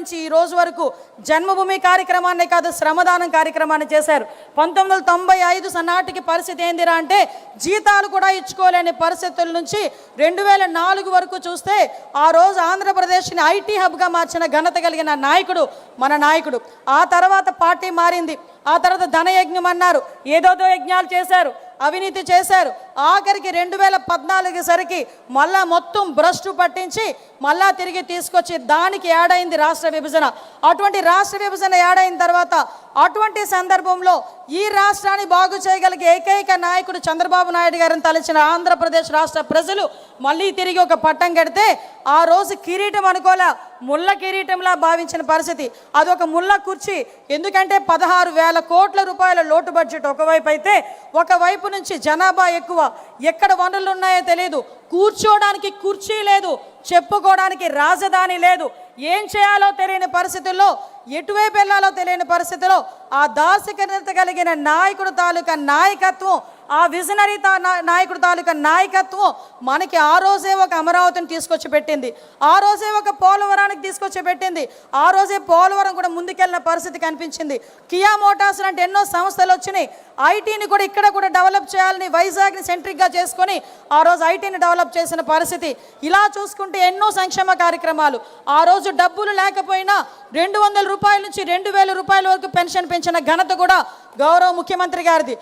నుంచి ఈ రోజు వరకు జన్మభూమి కార్యక్రమాన్నే కాదు, శ్రమదానం కార్యక్రమాన్ని చేశారు. 1995 సన్నాటికి పరిస్థితి ఏందిరా అంటే జీతాలు కూడా ఇచ్చుకోలేని పరిస్థితుల నుంచి 2004 వరకు చూస్తే ఆ రోజు ఆంధ్రప్రదేశ్ని ఐటీ హబ్గా మార్చిన ఘనత కలిగిన నాయకుడు మన నాయకుడు. ఆ తర్వాత పార్టీ మారింది. ఆ తర్వాత ధనయజ్ఞం అన్నారు, ఏదోదో యజ్ఞాలు చేశారు, అవినీతి చేశారు. ఆఖరికి 2014 సరికి మళ్ళా మొత్తం భ్రష్టు పట్టించి మళ్ళా తిరిగి తీసుకొచ్చి దానికి యాడైంది రాష్ట్ర విభజన. అటువంటి రాష్ట్ర విభజన యాడైన తర్వాత అటువంటి సందర్భంలో ఈ రాష్ట్రాన్ని బాగు చేయగలిగే ఏకైక నాయకుడు చంద్రబాబు నాయుడు గారిని తలచిన ఆంధ్రప్రదేశ్ రాష్ట్ర ప్రజలు మళ్ళీ తిరిగి ఒక పట్టం కడితే ఆ రోజు కిరీటం అనుకోలే, ముళ్ళ కిరీటంలా భావించిన పరిస్థితి. అదొక ముళ్ళ కుర్చీ. ఎందుకంటే 16,000 కోట్ల రూపాయల లోటు బడ్జెట్ ఒకవైపు అయితే, ఒకవైపు నుంచి జనాభా ఎక్కువ, ఎక్కడ వనరులు ఉన్నాయో తెలియదు, కూర్చోడానికి కుర్చీ లేదు, చెప్పుకోవడానికి రాజధాని లేదు, ఏం చేయాలో తెలియని పరిస్థితుల్లో, ఎటువైపు వెళ్ళాలో తెలియని పరిస్థితిలో ఆ దార్శనికత కలిగిన నాయకుడు తాలూకా నాయకత్వం, ఆ విజనరీ నాయకుడు తాలూకా నాయకత్వం మనకి ఆ రోజే ఒక అమరావతిని తీసుకొచ్చి పెట్టింది, ఆ రోజే ఒక పోలవరానికి తీసుకొచ్చి పెట్టింది, ఆ రోజే పోలవరం కూడా ముందుకెళ్ళిన పరిస్థితి కనిపించింది. కియా మోటార్స్ లాంటి ఎన్నో సంస్థలు వచ్చినాయి. ఐటీని కూడా ఇక్కడ కూడా డెవలప్ చేయాలని వైజాగ్ని సెంట్రిక్గా చేసుకొని ఆ రోజు ఐటీని డెవలప్ చేసిన పరిస్థితి. ఇలా చూసుకుంటే ఎన్నో సంక్షేమ కార్యక్రమాలు. ఆ రోజు డబ్బులు లేకపోయినా 200 రూపాయల నుంచి 2,000 రూపాయల వరకు పెన్షన్ పెంచిన ఘనత కూడా గౌరవ ముఖ్యమంత్రి గారిది.